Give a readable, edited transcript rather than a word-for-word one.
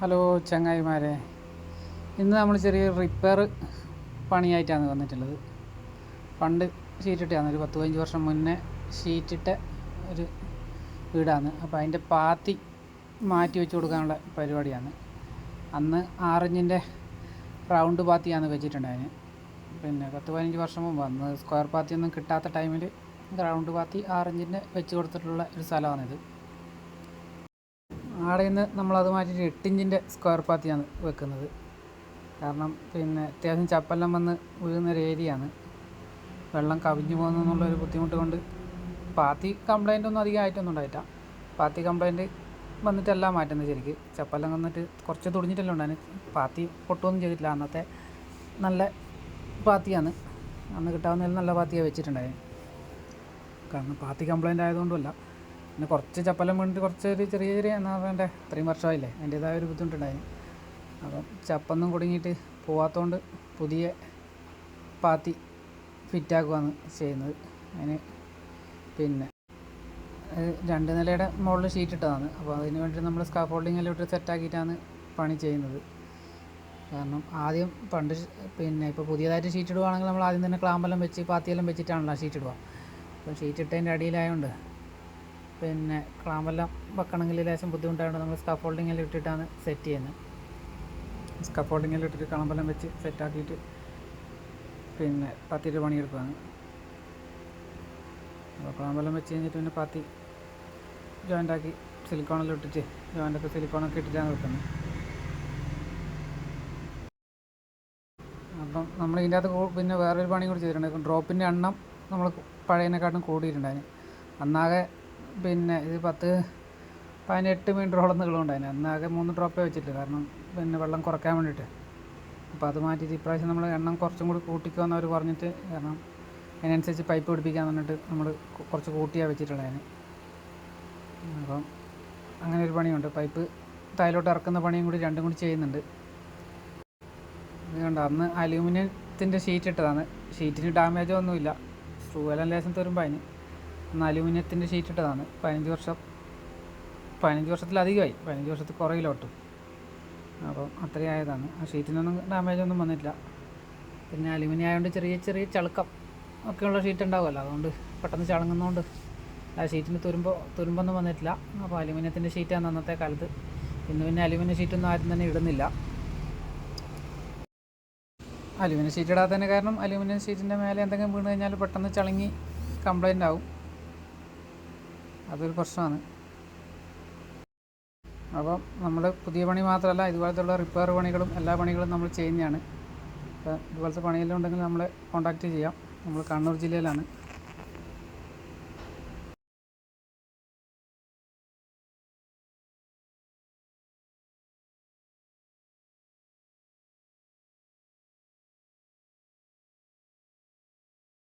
Hello ചങ്ങായിമാരെ, ഇന്ന് നമ്മൾ ചെറിയ റിപ്പയർ പണിയായിട്ടാണ് വന്നിട്ടുള്ളത്. പണ്ട് ഷീറ്റിട്ടാണ്, ഒരു 10-15 വർഷം മുന്നേ ഷീറ്റിട്ട ഒരു വീടാണ്. അപ്പോൾ അതിൻ്റെ പാത്തി മാറ്റി വെച്ച് കൊടുക്കാനുള്ള പരിപാടിയാണ്. അന്ന് 6 ഇഞ്ചിൻ്റെ റൗണ്ട് പാത്തിയാണ് വെച്ചിട്ടുണ്ടായിരുന്നു. പിന്നെ 10-15 വർഷം മുമ്പ്, അന്ന് സ്ക്വയർ പാത്തിയൊന്നും കിട്ടാത്ത ടൈമിൽ റൗണ്ട് പാത്തി 6 ഇഞ്ചിൻ്റെ വെച്ച് കൊടുത്തിട്ടുള്ള ഒരു സ്ഥലമാണിത്. ആടെ നിന്ന് നമ്മളത് മാറ്റിയിട്ട് 8 ഇഞ്ചിൻ്റെ സ്ക്വയർ പാത്തിയാണ് വെക്കുന്നത്. കാരണം പിന്നെ അത്യാവശ്യം ചപ്പെല്ലാം വന്ന് വീഴുന്നൊരു ഏരിയയാണ്. വെള്ളം കവിഞ്ഞു പോകുന്നതെന്നുള്ളൊരു ബുദ്ധിമുട്ട് കൊണ്ട് പാത്തി കംപ്ലൈൻ്റ് ഒന്നും അധികം ആയിട്ടൊന്നും ഉണ്ടായിട്ട. പാത്തി കംപ്ലൈൻറ്റ് വന്നിട്ടല്ല മാറ്റുന്നത്. ശരിക്ക് ചപ്പെല്ലാം വന്നിട്ട് കുറച്ച് തുടിഞ്ഞിട്ടെല്ലാം ഉണ്ടായിരുന്നു. പാത്തി പൊട്ടുമൊന്നും ചെയ്തിട്ടില്ല. അന്നത്തെ നല്ല പാത്തിയാണ്, അന്ന് കിട്ടാവുന്നതിൽ നല്ല പാത്തിയാണ് വെച്ചിട്ടുണ്ടായിരുന്നു. കാരണം പാത്തി കംപ്ലൈൻ്റ് ആയതുകൊണ്ടുമല്ല, പിന്നെ കുറച്ച് ചപ്പെല്ലാം വീണിട്ട് കുറച്ചൊരു ചെറിയ എന്നാ പറയണ്ടേ, അത്രയും വർഷമായില്ലേ, അതിൻ്റേതായ ഒരു ബുദ്ധിമുട്ടുണ്ടായിരുന്നു. അപ്പം ചപ്പൊന്നും കുടുങ്ങിയിട്ട് പോവാത്തതുകൊണ്ട് പുതിയ പാത്തി ഫിറ്റാക്കുകയാണ് ചെയ്യുന്നത്. അതിന് പിന്നെ 2 നിലയുടെ മുകളിൽ ഷീറ്റ് ഇട്ടതാണ്. അപ്പോൾ അതിന് വേണ്ടി നമ്മൾ സ്കാഫോൾഡിങ്ങെല്ലാം ഇട്ട് സെറ്റാക്കിയിട്ടാണ് പണി ചെയ്യുന്നത്. കാരണം ആദ്യം പണ്ട് പിന്നെ ഇപ്പോൾ പുതിയതായിട്ട് ഷീറ്റ് ഇടുകയാണെങ്കിൽ നമ്മൾ ആദ്യം തന്നെ ക്ലാമ്പെല്ലാം വെച്ച് പാത്തിയെല്ലാം വെച്ചിട്ടാണല്ലോ ഷീറ്റ് ഇടുക. അപ്പോൾ ഷീറ്റ് ഇട്ടതിൻ്റെ അടിയിലായതുകൊണ്ട് പിന്നെ ക്ലാമ്പെല്ലാം വെക്കണമെങ്കിൽ ലേശം ബുദ്ധിമുട്ടായതുകൊണ്ട് നമ്മൾ സ്കാഫോൾഡിങ്ങെല്ലാം ഇട്ടിട്ടാണ് സെറ്റ് ചെയ്യുന്നത്. സ്കാഫോൾഡിങ്ങെല്ലാം ഇട്ടിട്ട് ക്ലാമ്പെല്ലാം വെച്ച് സെറ്റാക്കിയിട്ട് പിന്നെ പാത്തിയിട്ട് പണിയെടുക്കുകയാണ്. അപ്പോൾ ക്ലാമ്പെല്ലാം വെച്ച് കഴിഞ്ഞിട്ട് പിന്നെ പാത്തി ജോയിൻ്റാക്കി സിലിക്കോണെല്ലാം ഇട്ടിട്ട് ജോയിൻ്റൊക്കെ സിലിക്കോണൊക്കെ ഇട്ടിട്ടാണ് വെക്കുന്നത്. അപ്പം നമ്മൾ ഇതിൻ്റെ അകത്ത് പിന്നെ വേറൊരു പണി കൂടി ചെയ്തിട്ടുണ്ട്. ഡ്രോപ്പിൻ്റെ എണ്ണം നമ്മൾ പഴയതിനെക്കാട്ടും കൂടിയിട്ടുണ്ടായിരുന്നു. അന്നാകെ പിന്നെ ഇത് 10-18 മീറ്ററോളം നീളമുണ്ടായിരുന്നു. അന്നാകെ 3 ഡ്രോപ്പേ വെച്ചിട്ട്, കാരണം പിന്നെ വെള്ളം കുറയ്ക്കാൻ വേണ്ടിയിട്ട്. അപ്പോൾ അത് മാറ്റിയിട്ട് ഇപ്രാവശ്യം നമ്മൾ എണ്ണം കുറച്ചും കൂടി കൂട്ടിക്കുമെന്ന് അവർ പറഞ്ഞിട്ട്, കാരണം അതിനനുസരിച്ച് പൈപ്പ് പിടിപ്പിക്കാൻ പറഞ്ഞിട്ട് നമ്മൾ കുറച്ച് കൂട്ടിയാണ് വെച്ചിട്ടുള്ളതിന്. അപ്പം അങ്ങനെ ഒരു പണിയുണ്ട്. പൈപ്പ് താഴോട്ട് ഇറക്കുന്ന പണിയും കൂടി രണ്ടും കൂടി ചെയ്യുന്നുണ്ട്. അതുകൊണ്ട് അന്ന് അലൂമിനിയത്തിൻ്റെ ഷീറ്റ് ഇട്ടതാണ്. ഷീറ്റിന് ഡാമേജോ ഒന്നുമില്ല, സ്ക്രൂവെല്ലാം ലേശം തരുമ്പോൾ അതിന്. അന്ന് അലൂമിനിയത്തിൻ്റെ ഷീറ്റ് ഇട്ടതാണ്. 15 വർഷത്തിലധികമായി, 15 വർഷത്തിൽ കുറയിലോട്ടും. അപ്പം അത്രയും ആയതാണ്. ആ ഷീറ്റിനൊന്നും ഡാമേജൊന്നും വന്നിട്ടില്ല. പിന്നെ അലൂമിനിയം ആയതുകൊണ്ട് ചെറിയ ചളുക്കം ഒക്കെയുള്ള ഷീറ്റ് ഉണ്ടാവുമല്ലോ, അതുകൊണ്ട് പെട്ടെന്ന് ചളുങ്ങുന്നതുകൊണ്ട് ആ ഷീറ്റിന് തുരുമ്പൊന്നും വന്നിട്ടില്ല. അപ്പോൾ അലൂമിനിയത്തിൻ്റെ ഷീറ്റാണ് അന്നത്തെ കാലത്ത്. പിന്നെ അലൂമിനിയം ഷീറ്റൊന്നും ആരും തന്നെ ഇടുന്നില്ല. അലൂമിനിയം ഷീറ്റ് ഇടാത്തതിന് കാരണം അലൂമിനിയം ഷീറ്റിൻ്റെ മേലെ എന്തെങ്കിലും വീണ് കഴിഞ്ഞാൽ പെട്ടെന്ന് ചളുങ്ങി കംപ്ലൈൻ്റ് ആവും. അതൊരു പ്രശ്നമാണ്. അപ്പം നമ്മൾ പുതിയ പണി മാത്രമല്ല, ഇതുപോലത്തുള്ള റിപ്പയർ പണികളും എല്ലാ പണികളും നമ്മൾ ചെയ്യുന്നതാണ്. അപ്പോൾ ഇതുപോലത്തെ പണിയെല്ലാം ഉണ്ടെങ്കിൽ നമ്മളെ കോൺടാക്റ്റ് ചെയ്യാം. നമ്മൾ കണ്ണൂർ ജില്ലയിലാണ്.